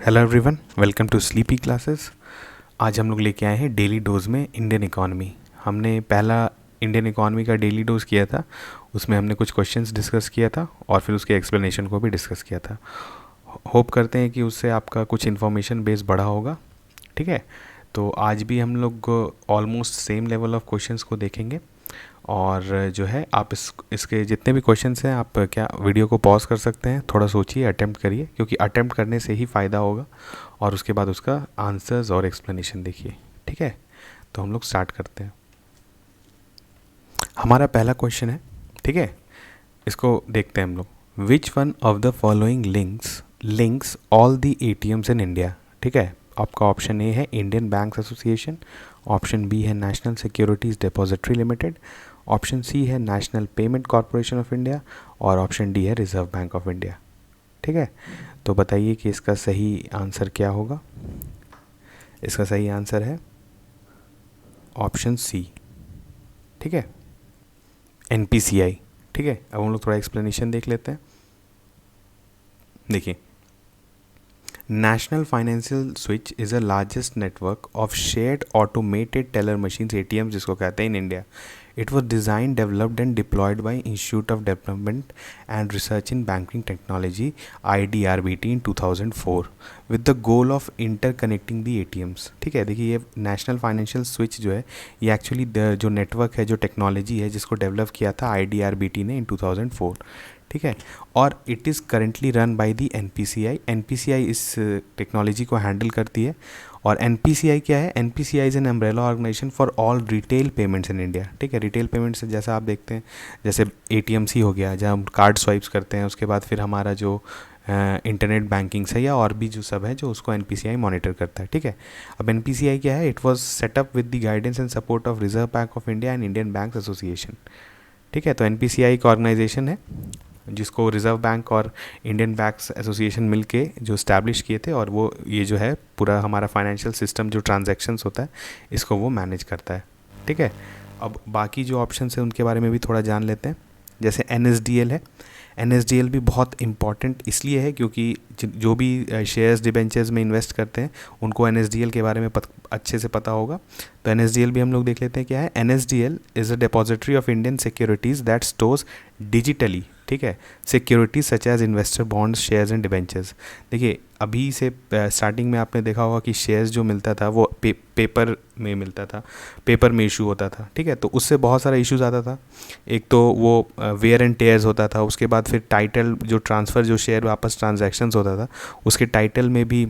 Hello everyone, welcome to sleepy classes. आज हम लोग लेके आए हैं डेली डोज में इंडियन इकॉनमी। हमने पहला इंडियन इकॉनमी का डेली डोज किया था, उसमें हमने कुछ क्वेश्चंस डिस्कस किया था और फिर उसके एक्सप्लेनेशन को भी डिस्कस किया था। होप करते हैं कि उससे आपका कुछ इन्फॉर्मेशन बेस बढ़ा होगा। ठीक है, तो आज भी हम लोग almost same level of questions को देखेंगे और जो है आप इसके जितने भी क्वेश्चंस हैं आप क्या वीडियो को पॉज कर सकते हैं, थोड़ा सोचिए, अटेम्प्ट करिए, क्योंकि अटेम्प्ट करने से ही फ़ायदा होगा और उसके बाद उसका आंसर्स और एक्सप्लेनेशन देखिए। ठीक है, तो हम लोग स्टार्ट करते हैं। हमारा पहला क्वेश्चन है, ठीक है, इसको देखते हैं हम लोग। Which one of the following links all the ATMs in India. ठीक है, आपका ऑप्शन ए है Indian Banks Association, option B है National Securities Depository Limited, option C है National Payment Corporation of India और ऑप्शन डी है Reserve Bank of India. ठीक है, तो बताइए कि इसका सही आंसर क्या होगा। इसका सही आंसर है ऑप्शन सी। ठीक है, एनपीसीआई। ठीक है, अब हम लोग थोड़ा एक्सप्लेनेशन देख लेते हैं। देखिए, National Financial Switch is the largest network of shared automated teller machines ATMs जिसको कहते हैं in India. It was designed, developed and deployed by Institute of Development and Research in Banking Technology IDRBT in 2004 with the goal of interconnecting the ATMs. ठीक है, देखिए ये national financial switch जो है ये एक्चुअली जो नेटवर्क है, जो टेक्नोलॉजी है जिसको डेवलप किया था IDRBT ने इन 2004। ठीक है, और it is currently run by the NPCI. NPCI इस टेक्नोलॉजी को हैंडल करती है। और एनपीसीआई क्या है? NPCI is an umbrella organisation for all retail payments in India. ठीक है, रिटेल पेमेंट्स जैसा आप देखते हैं, जैसे एटीएमसी हो गया जहाँ हम कार्ड स्वाइप्स करते हैं, उसके बाद फिर हमारा जो इंटरनेट बैंकिंग है या और भी जो सब है जो उसको एनपीसीआई मॉनिटर करता है। ठीक है, अब एनपीसीआई क्या है? It was setup with the guidance and support of reserve Bank of India and Indian Banks association. ठीक है, तो एनपीसीआई एक ऑर्गेनाइजेशन है जिसको रिज़र्व बैंक और इंडियन बैंक्स एसोसिएशन मिलके जो इस्टेब्लिश किए थे, और वो ये जो है पूरा हमारा फाइनेंशियल सिस्टम जो ट्रांजैक्शंस होता है इसको वो मैनेज करता है। ठीक है, अब बाकी जो ऑप्शंस हैं उनके बारे में भी थोड़ा जान लेते हैं। जैसे एनएसडीएल है। एनएसडीएल भी बहुत इंपॉर्टेंट इसलिए है क्योंकि जो भी शेयर्स डिबेंचर्स में इन्वेस्ट करते हैं उनको एनएसडीएल के बारे में अच्छे से पता होगा। तो एनएसडीएल भी हम लोग देख लेते हैं क्या है। NSDL is a depository of Indian securities that stores digitally, ठीक है, securities such as investor bonds, shares and debentures. देखिए, अभी से स्टार्टिंग में आपने देखा होगा कि शेयर्स जो मिलता था वो पेपर में मिलता था, पेपर में इशू होता था। ठीक है, तो उससे बहुत सारा इश्यूज आता था। एक तो वो वेयर एंड टेयर्स होता था, उसके बाद फिर टाइटल जो ट्रांसफ़र जो शेयर वापस ट्रांजैक्शंस होता था उसके टाइटल में भी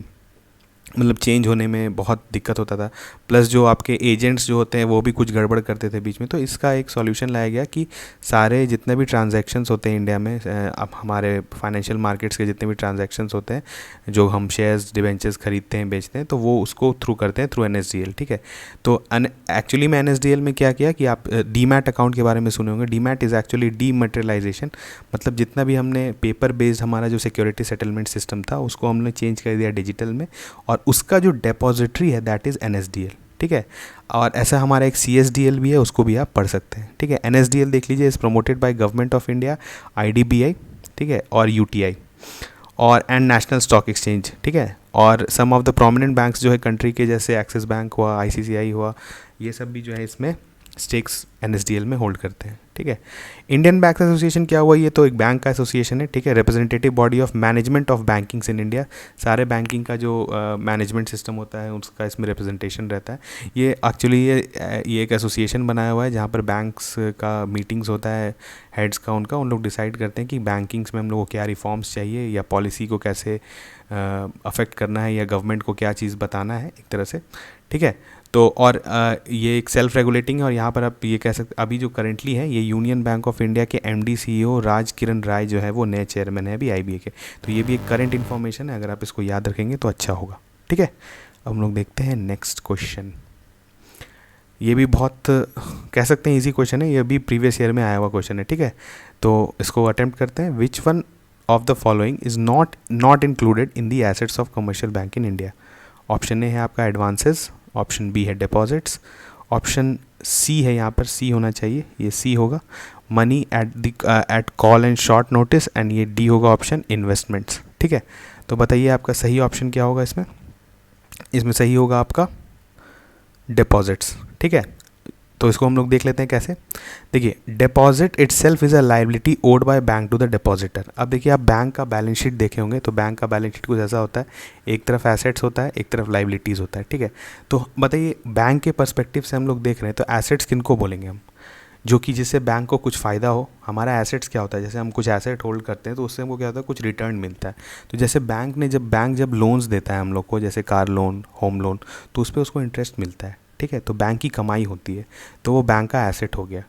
मतलब चेंज होने में बहुत दिक्कत होता था। प्लस जो आपके एजेंट्स जो होते हैं वो भी कुछ गड़बड़ करते थे बीच में। तो इसका एक सॉल्यूशन लाया गया कि सारे जितने भी ट्रांजैक्शंस होते हैं इंडिया में, अब हमारे फाइनेंशियल मार्केट्स के जितने भी ट्रांजैक्शंस होते हैं जो हम शेयर्स डिबेंचर्स खरीदते हैं बेचते हैं, तो वो उसको थ्रू करते हैं थ्रू एनएसडीएल। ठीक है, तो एक्चुअली में एनएसडीएल में क्या किया कि आप डीमैट अकाउंट के बारे में सुने होंगे। डीमैट इज़ एक्चुअली डीमटेरियलाइजेशन, मतलब जितना भी हमने पेपर बेस्ड हमारा जो सिक्योरिटी सेटलमेंट सिस्टम था उसको हमने चेंज कर दिया डिजिटल में, और उसका जो डेपोजिटरी है दैट इज़ एनएसडीएल। ठीक है, और ऐसा हमारा एक सीएसडीएल भी है, उसको भी आप पढ़ सकते हैं। ठीक है, एनएसडीएल देख लीजिए, is promoted by government of India, IDBI, ठीक है, और यूटीआई और एंड नेशनल स्टॉक एक्सचेंज। ठीक है, और सम ऑफ द प्रोमिनेंट बैंक्स जो है कंट्री के, जैसे एक्सिस बैंक हुआ, आईसीसीआई हुआ, ये सब भी जो है इसमें स्टेक्स एनएसडीएल में होल्ड करते हैं। ठीक है, इंडियन बैंक एसोसिएशन क्या हुआ? ये तो एक बैंक का एसोसिएशन है। ठीक है, representative body of management of bankings in India. सारे बैंकिंग का जो मैनेजमेंट सिस्टम होता है उसका इसमें रिप्रेजेंटेशन रहता है। ये एक्चुअली ये एक एसोसिएशन बनाया हुआ है जहाँ पर बैंक्स का मीटिंग्स होता है, हेड्स का उनका, उन लोग डिसाइड करते हैं कि बैंकिंग्स में हम लोग को क्या रिफॉर्म्स चाहिए या पॉलिसी को कैसे अफेक्ट करना है या गवर्नमेंट को क्या चीज़ बताना है एक तरह से। ठीक है, तो और ये एक सेल्फ रेगुलेटिंग है, और यहाँ पर आप ये कह सकते अभी जो करेंटली है ये यूनियन बैंक ऑफ इंडिया के एमडी सीईओ राज किरण राय जो है वो नए चेयरमैन है अभी आईबीए के। तो ये भी एक करंट इन्फॉर्मेशन है, अगर आप इसको याद रखेंगे तो अच्छा होगा। ठीक है, अब हम लोग देखते हैं नेक्स्ट क्वेश्चन। ये भी बहुत कह सकते हैं इजी क्वेश्चन है, ये भी प्रीवियस ईयर में आया हुआ क्वेश्चन है। ठीक है, तो इसको अटेम्प्ट करते हैं। विच one of the following is not included in the assets of commercial bank in India. Option A है आपका एडवांसेस, ऑप्शन बी है डिपॉजिट्स, ऑप्शन सी है, यहाँ पर सी होना चाहिए, ये सी होगा, money at call and short notice, and ये डी होगा ऑप्शन इन्वेस्टमेंट्स। ठीक है, तो बताइए आपका सही ऑप्शन क्या होगा इसमें? इसमें सही होगा आपका डिपॉजिट्स। ठीक है, तो इसको हम लोग देख लेते हैं कैसे। देखिए, deposit itself is a liability owed by bank to the depositor. अब देखिए, आप बैंक का बैलेंस शीट देखे होंगे, तो बैंक का बैलेंस शीट कुछ ऐसा होता है, एक तरफ एसेट्स होता है, एक तरफ लाइबिलिटीज़ होता है। ठीक है, तो बताइए बैंक के पर्सपेक्टिव से हम लोग देख रहे हैं तो एसेट्स किनको बोलेंगे हम, जो कि जिससे बैंक को कुछ फ़ायदा हो। हमारा एसेट्स क्या होता है, जैसे हम कुछ एसेट होल्ड करते हैं तो उससे हमको क्या होता है, कुछ रिटर्न मिलता है। तो जैसे बैंक जब लोन्स देता है हम लोग को, जैसे कार लोन, होम लोन, तो उस पर उसको इंटरेस्ट मिलता है। ठीक है, तो बैंक की कमाई होती है, तो वो बैंक का एसेट हो गया।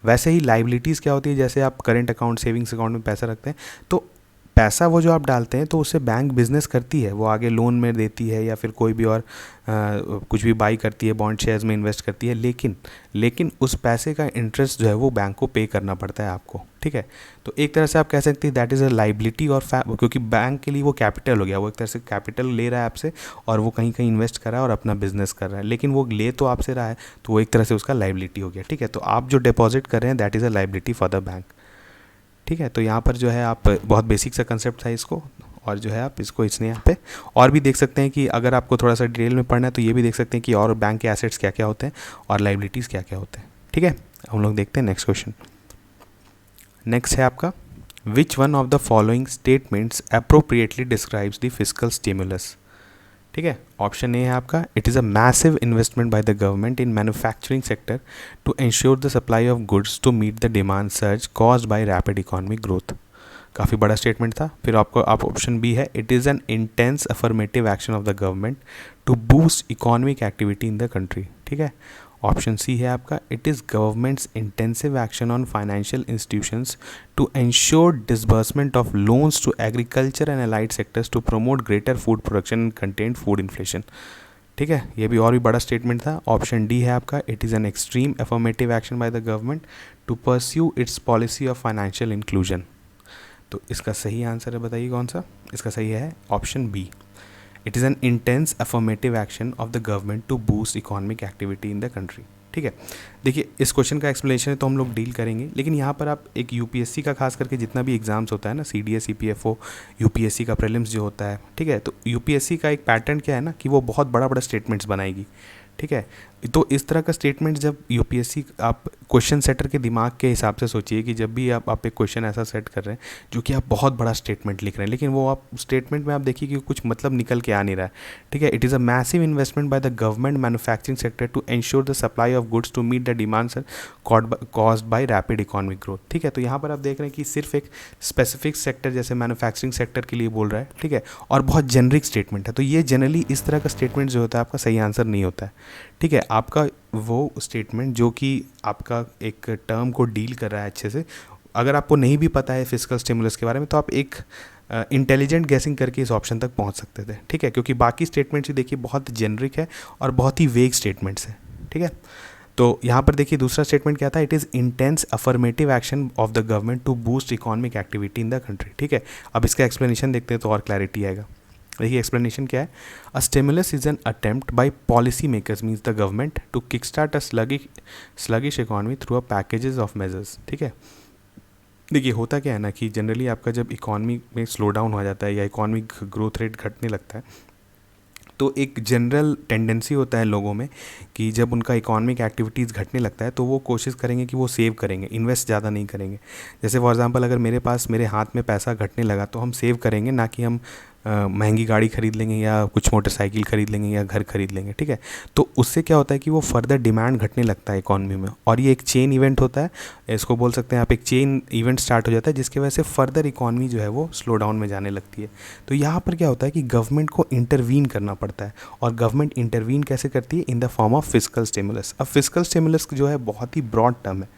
वैसे ही लाइबिलिटीज़ क्या होती है, जैसे आप करेंट अकाउंट, सेविंग्स अकाउंट में पैसा रखते हैं, तो पैसा वो जो आप डालते हैं तो उससे बैंक बिजनेस करती है, वो आगे लोन में देती है या फिर कोई भी और कुछ भी बाई करती है, बॉन्ड शेयर्स में इन्वेस्ट करती है, लेकिन उस पैसे का इंटरेस्ट जो है वो बैंक को पे करना पड़ता है आपको। ठीक है, तो एक तरह से आप कह सकते हैं दैट इज़ अ लाइबिलिटी, और क्योंकि बैंक के लिए वो कैपिटल हो गया, वो एक तरह से कैपिटल ले रहा है आपसे और वो कहीं कहीं इन्वेस्ट कर रहा है और अपना बिजनेस कर रहा है, लेकिन वो ले तो आपसे रहा है, तो वो एक तरह से उसका लाइबिलिटी हो गया। ठीक है, तो आप जो डिपॉजिट कर रहे हैं that is a liability for the bank. ठीक है, तो यहाँ पर जो है आप बहुत बेसिक सा कंसेप्ट था इसको, और जो है आप इसको इसने यहाँ पे और भी देख सकते हैं कि अगर आपको थोड़ा सा डिटेल में पढ़ना है तो ये भी देख सकते हैं कि और बैंक के एसेट्स क्या क्या होते हैं और लाइबिलिटीज़ क्या क्या होते हैं। ठीक है, हम लोग देखते हैं नेक्स्ट क्वेश्चन। नेक्स्ट है आपका, which one of the following statements appropriately describes the fiscal stimulus. ठीक है, ऑप्शन ए है आपका, it is a massive investment by the government in manufacturing sector to ensure the supply of goods to meet the demand surge caused by rapid economic growth. काफ़ी बड़ा statement था। फिर आप option B है, it is an intense affirmative action of the government to boost economic activity in the country. ठीक है, option C है आपका, it is government's intensive action on financial institutions to ensure disbursement of loans to agriculture and allied sectors to promote greater food production and contain food inflation. ठीक है, ये भी और भी बड़ा स्टेटमेंट था। ऑप्शन डी है आपका, it is an extreme affirmative action by the government to pursue its policy of financial inclusion. तो इसका सही आंसर है, बताइए कौन सा इसका सही है? Option B, it is an intense affirmative action of the government to boost economic activity in the country. ठीक है, देखिए इस क्वेश्चन का एक्सप्लेनेशन तो हम लोग डील करेंगे, लेकिन यहाँ पर आप एक यूपीएससी का खास करके जितना भी एग्जाम्स होता है ना, सीडीएस, ईपीएफओ, यूपीएससी का प्रीलिम्स जो होता है, ठीक है, तो यूपीएससी का एक पैटर्न क्या है ना कि वो बहुत बड़ा बड़ा स्टेटमेंट्स बनाएगी। ठीक है, तो इस तरह का स्टेटमेंट जब यूपीएससी, आप क्वेश्चन सेटर के दिमाग के हिसाब से सोचिए कि जब भी आप एक क्वेश्चन ऐसा सेट कर रहे हैं जो कि आप बहुत बड़ा स्टेटमेंट लिख रहे हैं, लेकिन वो आप स्टेटमेंट में आप देखिए कि कुछ मतलब निकल के आ नहीं रहा है। ठीक है, it is a massive investment by the government manufacturing sector to ensure the supply of goods to meet the demand caused by rapid economic growth. ठीक है, तो यहाँ पर आप देख रहे हैं कि सिर्फ एक स्पेसिफिक सेक्टर जैसे मैन्युफैक्चरिंग सेक्टर के लिए बोल रहा है। ठीक है, और बहुत जेनरिक स्टेटमेंट है, तो ये जनरली इस तरह का स्टेटमेंट जो होता है आपका सही आंसर नहीं होता है। ठीक है, आपका वो स्टेटमेंट जो कि आपका एक टर्म को डील कर रहा है अच्छे से, अगर आपको नहीं भी पता है फिस्कल स्टिमुलस के बारे में, तो आप एक इंटेलिजेंट गैसिंग करके इस ऑप्शन तक पहुंच सकते थे। ठीक है, क्योंकि बाकी स्टेटमेंट्स ही देखिए बहुत जेनरिक है और बहुत ही वेग स्टेटमेंट्स हैं। ठीक है, तो यहाँ पर देखिए दूसरा स्टेटमेंट क्या था, it is intense affirmative action of the government to boost economic activity in the country. ठीक है, अब इसका एक्सप्लेनेशन देखते हैं तो और क्लैरिटी आएगा। देखिए एक्सप्लेनेशन क्या है, a stimulus is an attempt by policy makers means the government to kick start a sluggish economy through a packages of measures. ठीक है, देखिए होता क्या है ना कि जनरली आपका जब इकोनॉमी में स्लो डाउन हो जाता है या इकोनॉमिक ग्रोथ रेट घटने लगता है, तो एक जनरल टेंडेंसी होता है लोगों में कि जब उनका इकोनॉमिक एक्टिविटीज़ घटने लगता है तो वो कोशिश करेंगे कि वो सेव करेंगे, इन्वेस्ट ज़्यादा नहीं करेंगे। जैसे फॉर एग्जांपल अगर मेरे हाथ में पैसा घटने लगा तो हम सेव करेंगे, ना कि हम महंगी गाड़ी खरीद लेंगे या कुछ मोटरसाइकिल खरीद लेंगे या घर खरीद लेंगे। ठीक है, तो उससे क्या होता है कि वो फर्दर डिमांड घटने लगता है इकॉनमी में, और ये एक चेन इवेंट होता है, इसको बोल सकते हैं आप, एक चेन इवेंट स्टार्ट हो जाता है जिसकी वजह से फर्दर इकॉनमी जो है वो स्लो डाउन में जाने लगती है। तो यहाँ पर क्या होता है कि गवर्नमेंट को इंटरवीन करना पड़ता है, और गवर्नमेंट इंटरवीन कैसे करती है? In the form of fiscal stimulus. अब फिस्कल स्टिमुलस जो है बहुत ही ब्रॉड टर्म है।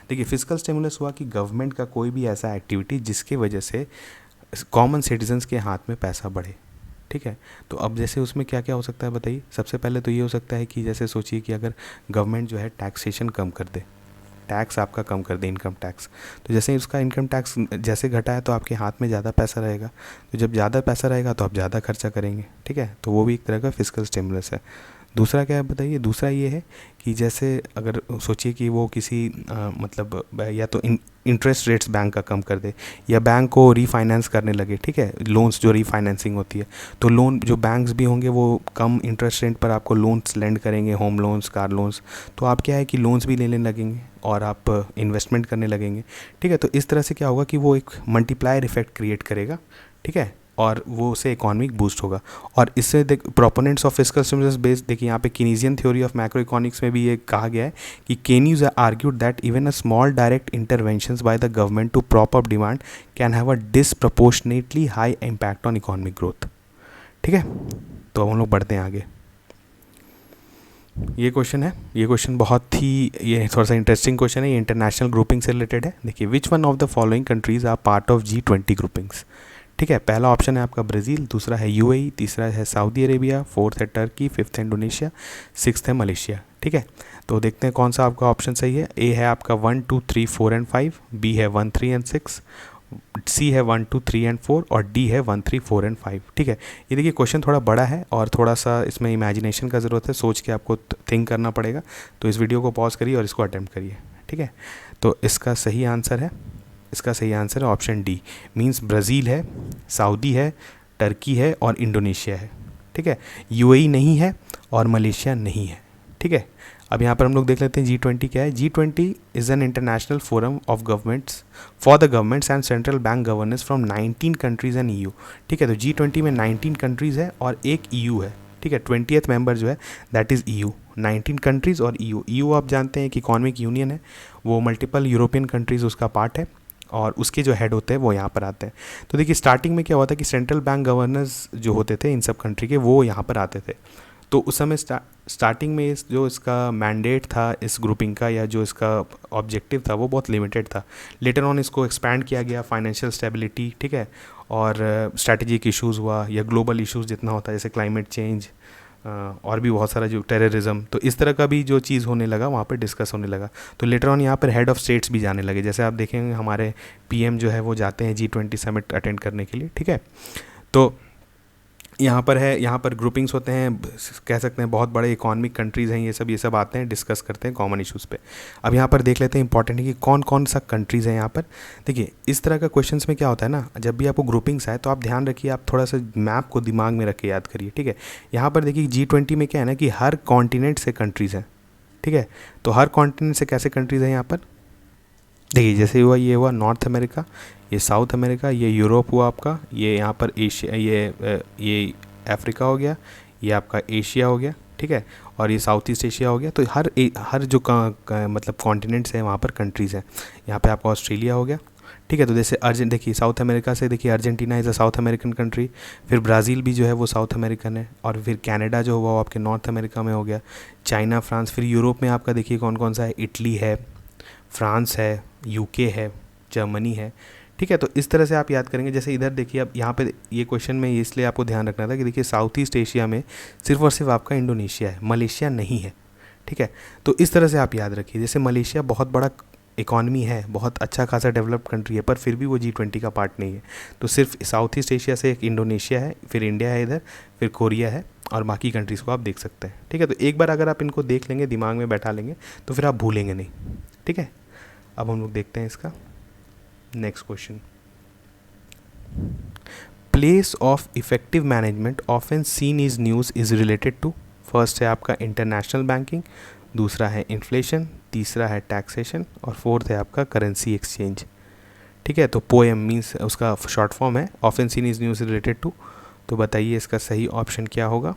देखिए फिस्कल स्टिमुलस हुआ कि गवर्नमेंट का कोई भी ऐसा एक्टिविटी जिसके वजह से कॉमन सिटीजन्स के हाथ में पैसा बढ़े। ठीक है, तो अब जैसे उसमें क्या क्या हो सकता है बताइए। सबसे पहले तो ये हो सकता है कि जैसे सोचिए कि अगर गवर्नमेंट जो है टैक्सेशन कम कर दे, टैक्स आपका कम कर दे, इनकम टैक्स, तो जैसे उसका इनकम टैक्स जैसे घटा है तो आपके हाथ में ज़्यादा पैसा रहेगा, तो जब ज़्यादा पैसा रहेगा तो आप ज़्यादा खर्चा करेंगे। ठीक है, तो वो भी एक तरह का फिस्कल स्टिमुलस है। दूसरा क्या है बताइए, दूसरा ये है कि जैसे अगर सोचिए कि वो किसी मतलब या तो इंटरेस्ट रेट्स बैंक का कम कर दे, या बैंक को रीफाइनेंस करने लगे, ठीक है, लोन्स जो रीफाइनेंसिंग होती है, तो लोन जो बैंक्स भी होंगे वो कम इंटरेस्ट रेट पर आपको लोन्स लेंड करेंगे, होम लोन्स, कार लोन्स, तो आप क्या है कि लोन्स भी लेने लगेंगे और आप इन्वेस्टमेंट करने लगेंगे, ठीक है। तो इस तरह से क्या होगा कि वो एक मल्टीप्लायर इफेक्ट क्रिएट करेगा, ठीक है, और वो से इकोनॉमिक बूस्ट होगा। और इससे देख proponents of fiscal stimulus based, देखिए यहाँ पे Keynesian theory of macro economics में भी ये कहा गया है कि Keynes argued that even a small direct interventions by the government to prop up demand can have a disproportionately high impact on economic growth, ठीक है। तो अब हम लोग बढ़ते हैं आगे। ये क्वेश्चन है, ये क्वेश्चन बहुत ही, ये थोड़ा सा इंटरेस्टिंग क्वेश्चन है, ये इंटरनेशनल ग्रुपिंग से रिलेटेड है। देखिए, which one of the following countries are part of G20 groupings, ठीक है। पहला ऑप्शन है आपका ब्राज़ील, दूसरा है UAE, तीसरा है सऊदी अरेबिया, फोर्थ है टर्की, फिफ्थ है इंडोनेशिया, सिक्स्थ है मलेशिया, ठीक है। तो देखते हैं कौन सा आपका ऑप्शन सही है। ए है आपका 1, 2, 3, 4 एंड 5, बी है 1, 3 एंड 6, सी है 1, 2, 3 एंड 4 और डी है 1, 3, 4 एंड 5, ठीक है। ये देखिए क्वेश्चन थोड़ा बड़ा है और थोड़ा सा इसमें इमेजिनेशन का ज़रूरत है, सोच के आपको थिंक करना पड़ेगा। तो इस वीडियो को पॉज करिए और इसको अटेम्प्ट करिए, ठीक है। तो इसका सही आंसर है, इसका सही आंसर है ऑप्शन डी, मींस ब्राज़ील है, सऊदी है, टर्की है और इंडोनेशिया है, ठीक है। UAE नहीं है और मलेशिया नहीं है, ठीक है। अब यहाँ पर हम लोग देख लेते हैं G20 क्या है। G20 is an international forum of governments for the governments and central bank governance from 19 countries and EU, ठीक है। तो G20 में 19 कंट्रीज़ है और एक EU है, ठीक है। 20th मेंबर जो है दैट इज़ EU, 19 कंट्रीज़ और EU आप जानते हैं कि इकोनॉमिक यूनियन है, वो मल्टीपल यूरोपियन कंट्रीज़ उसका पार्ट है और उसके जो हेड होते हैं वो यहाँ पर आते हैं। तो देखिए स्टार्टिंग में क्या हुआ था कि सेंट्रल बैंक गवर्नर्स जो होते थे इन सब कंट्री के, वो यहाँ पर आते थे। तो उस समय स्टार्टिंग में जो इसका मैंडेट था इस ग्रुपिंग का, या जो इसका ऑब्जेक्टिव था, वो बहुत लिमिटेड था। लेटर ऑन इसको एक्सपैंड किया गया, फाइनेंशियल स्टेबिलिटी, ठीक है, और स्ट्रैटेजिक इश्यूज़ हुआ, या ग्लोबल इश्यूज़ जितना होता है जैसे क्लाइमेट चेंज और भी बहुत सारा जो टेररिज्म, तो इस तरह का भी जो चीज़ होने लगा वहाँ पर डिस्कस होने लगा। तो लेटर ऑन यहाँ पर हेड ऑफ स्टेट्स भी जाने लगे, जैसे आप देखेंगे हमारे PM जो है वो जाते हैं G20 समिट अटेंड करने के लिए, ठीक है। तो यहाँ पर है, यहाँ पर ग्रुपिंग्स होते हैं, कह सकते हैं बहुत बड़े इकोनॉमिक कंट्रीज़ हैं, ये सब आते हैं, डिस्कस करते हैं कॉमन इश्यूज़ पे। अब यहाँ पर देख लेते हैं, इंपॉर्टेंट है कि कौन कौन सा कंट्रीज़ हैं यहाँ पर। देखिए इस तरह का क्वेश्चंस में क्या होता है ना, जब भी आपको ग्रुपिंग्स आए तो आप ध्यान रखिए, आप थोड़ा सा मैप को दिमाग में रख के याद करिए, ठीक है। यहाँ पर देखिए G20 में क्या है ना कि हर कॉन्टिनेंट से कंट्रीज़ हैं, ठीक है। तो हर कॉन्टिनेंट से कैसे कंट्रीज़ हैं यहाँ पर, देखिए जैसे हुआ, ये हुआ नॉर्थ अमेरिका, ये साउथ अमेरिका, ये यूरोप हुआ आपका, ये यहाँ पर एशिया, ये अफ्रीका हो गया, ये आपका एशिया हो गया, ठीक है, और ये साउथ ईस्ट एशिया हो गया। तो हर जो मतलब कॉन्टिनेंट्स हैं वहाँ पर कंट्रीज़ हैं। यहाँ पे आपका ऑस्ट्रेलिया हो गया, ठीक है। तो जैसे देखिए साउथ अमेरिका से देखिए Argentina is a south American country, फिर ब्राज़ील भी जो है वो साउथ अमेरिकन है, और फिर कनाडा जो हुआ वो आपके नॉर्थ अमेरिका में हो गया, चाइना, फ्रांस। फिर यूरोप में आपका देखिए कौन कौन सा है, इटली है, फ्रांस है, UK है, जर्मनी है, ठीक है। तो इस तरह से आप याद करेंगे। जैसे इधर देखिए, अब यहाँ पे ये क्वेश्चन में इसलिए आपको ध्यान रखना था कि देखिए साउथ ईस्ट एशिया में सिर्फ और सिर्फ आपका इंडोनेशिया है, मलेशिया नहीं है, ठीक है। तो इस तरह से आप याद रखिए, जैसे मलेशिया बहुत बड़ा इकॉनमी है, बहुत अच्छा खासा डेवलप्ड कंट्री है, पर फिर भी वो G20 का पार्ट नहीं है। तो सिर्फ साउथ ईस्ट एशिया से एक इंडोनेशिया है, फिर इंडिया है इधर, फिर कोरिया है, और बाकी कंट्रीज़ को आप देख सकते हैं, ठीक है। तो एक बार अगर आप इनको देख लेंगे, दिमाग में बैठा लेंगे, तो फिर आप भूलेंगे नहीं, ठीक है। अब हम लोग देखते हैं इसका next question. Place of effective management often seen is news is related to, first है आपका इंटरनेशनल बैंकिंग, दूसरा है इन्फ्लेशन, तीसरा है टैक्सेशन, और फोर्थ है आपका करेंसी एक्सचेंज, ठीक है। तो पोएम मीन्स उसका शॉर्ट फॉर्म है often seen is news related to. तो बताइए इसका सही ऑप्शन क्या होगा।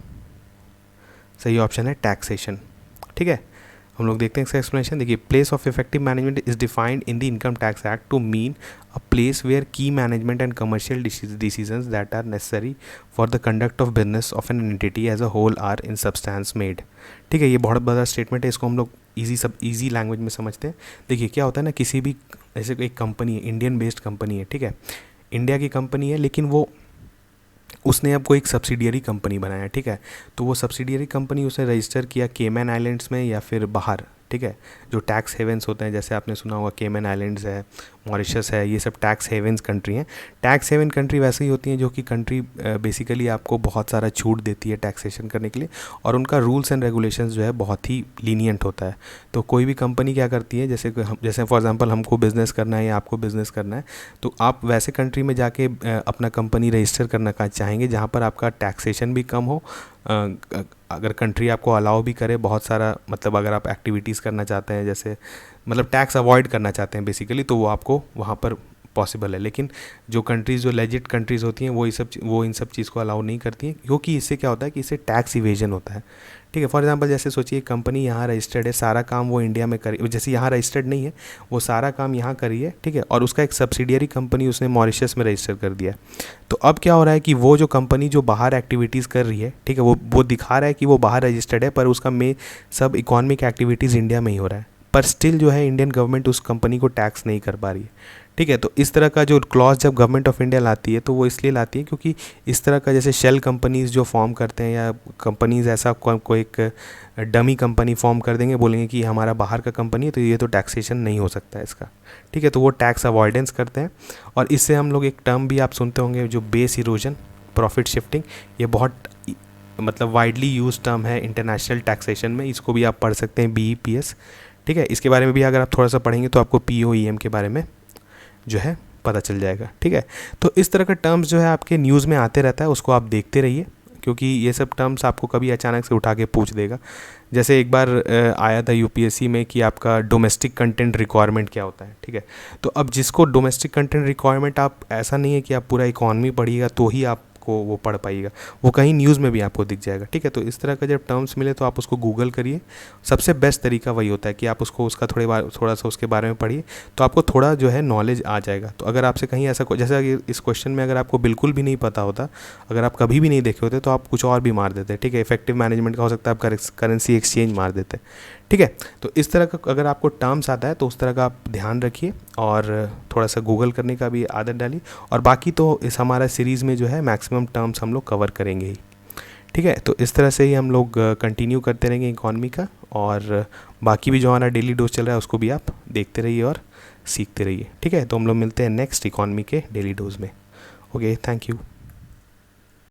सही ऑप्शन है टैक्सेशन, ठीक है। हम लोग देखते हैं इसका एक्सप्लेनेशन। देखिए, place of effective management is defined in the income tax act to mean a place where key management and commercial decisions that are necessary for the conduct of business of an entity as a whole are in substance made, ठीक है। ये बहुत बड़ा statement है, इसको हम लोग easy language में समझते हैं। देखिए क्या होता है ना, किसी भी जैसे एक कंपनी है, इंडियन बेस्ड कंपनी है, ठीक है, इंडिया की कंपनी है, लेकिन वो उसने अब कोई एक सब्सिडियरी कंपनी बनाया, ठीक है। तो वो सब्सिडियरी कंपनी उसने रजिस्टर किया केमैन आइलैंड्स में या फिर बाहर, ठीक है, जो टैक्स हेवेंस होते हैं, जैसे आपने सुना होगा केमैन आइलैंड्स है, मॉरिशस है, ये सब टैक्स हेवन्स कंट्री हैं। टैक्स हेवन कंट्री वैसे ही होती हैं जो कि कंट्री बेसिकली आपको बहुत सारा छूट देती है टैक्सेशन करने के लिए, और उनका रूल्स एंड रेगुलेशंस जो है बहुत ही लीनियंट होता है। तो कोई भी कंपनी क्या करती है, जैसे फॉर एग्जांपल हमको बिज़नेस करना है या आपको बिज़नेस करना है, तो आप वैसे कंट्री में जाके अपना कंपनी रजिस्टर करना चाहेंगे जहाँ पर आपका टैक्सेशन भी कम हो, अगर कंट्री आपको अलाउ भी करे बहुत सारा, मतलब अगर आप एक्टिविटीज़ करना चाहते हैं, जैसे मतलब टैक्स अवॉइड करना चाहते हैं बेसिकली, तो वो आपको वहाँ पर पॉसिबल है। लेकिन जो कंट्रीज़, जो लेजिट कंट्रीज़ होती हैं, वो इन सब चीज़ को अलाउ नहीं करती हैं, क्योंकि इससे क्या होता है कि इससे टैक्स इवेजन होता है। ठीक है, फॉर एग्जांपल जैसे सोचिए कंपनी यहाँ रजिस्टर्ड है, सारा काम वो इंडिया में करी, जैसे यहाँ रजिस्टर्ड नहीं है, वो सारा काम यहाँ करी है, ठीक है, और उसका एक सब्सिडियरी कंपनी उसने मॉरिशस में रजिस्टर कर दिया है। तो अब क्या हो रहा है कि वो जो कंपनी जो बाहर एक्टिविटीज़ कर रही है, ठीक है, वो दिखा रहा है कि वो बाहर रजिस्टर्ड है, पर उसका सब इकोनॉमिक एक्टिविटीज़ इंडिया में ही हो रहा है, पर स्टिल जो है इंडियन गवर्नमेंट उस कंपनी को टैक्स नहीं कर पा रही है। ठीक है, तो इस तरह का जो क्लॉज जब गवर्नमेंट ऑफ इंडिया लाती है, तो वो इसलिए लाती है क्योंकि इस तरह का जैसे शेल कंपनीज़ जो फॉर्म करते हैं, या कंपनीज़ ऐसा कोई एक डमी कंपनी फॉर्म कर देंगे, बोलेंगे कि हमारा बाहर का कंपनी है, तो ये तो टैक्सेशन नहीं हो सकता है इसका। ठीक है, तो वो टैक्स अवॉइडेंस करते हैं, और इससे हम लोग एक टर्म भी आप सुनते होंगे, जो बेस इरोजन, प्रॉफिट शिफ्टिंग, ये बहुत मतलब वाइडली यूज टर्म है इंटरनेशनल टैक्सेशन में। इसको भी आप पढ़ सकते हैं, BEPS। ठीक है, इसके बारे में भी अगर आप थोड़ा सा पढ़ेंगे तो आपको POEM के बारे में जो है पता चल जाएगा। ठीक है, तो इस तरह का टर्म्स जो है आपके न्यूज़ में आते रहता है, उसको आप देखते रहिए, क्योंकि ये सब टर्म्स आपको कभी अचानक से उठा के पूछ देगा। जैसे एक बार आया था UPSC में कि आपका डोमेस्टिक कंटेंट रिक्वायरमेंट क्या होता है। ठीक है, तो अब जिसको डोमेस्टिक कंटेंट रिक्वायरमेंट, आप ऐसा नहीं है कि आप पूरा इकॉनमी पढ़िएगा तो ही आपको वो पढ़ पाइएगा, वो कहीं न्यूज़ में भी आपको दिख जाएगा। ठीक है, तो इस तरह का जब टर्म्स मिले तो आप उसको गूगल करिए। सबसे बेस्ट तरीका वही होता है कि आप उसका थोड़ा सा उसके बारे में पढ़िए, तो आपको थोड़ा जो है नॉलेज आ जाएगा। तो अगर आपसे कहीं ऐसा जैसे इस क्वेश्चन में अगर आपको बिल्कुल भी नहीं पता होता, अगर आप कभी भी नहीं देखे होते, तो आप कुछ और भी मार देते। ठीक है, इफेक्टिव मैनेजमेंट का हो सकता है, आप करेंसी एक्सचेंज मार देते। ठीक है, तो इस तरह का अगर आपको टर्म्स आता है तो उस तरह का आप ध्यान रखिए, और थोड़ा सा गूगल करने का भी आदत डालिए। और बाकी तो इस हमारा सीरीज़ में जो है मैक्सिमम टर्म्स हम लोग कवर करेंगे ही। ठीक है, तो इस तरह से ही हम लोग कंटिन्यू करते रहेंगे इकॉनमी का, और बाकी भी जो हमारा डेली डोज चल रहा है उसको भी आप देखते रहिए और सीखते रहिए। ठीक है, तो हम लोग मिलते हैं नेक्स्ट इकॉनमी के डेली डोज में। Okay, thank you.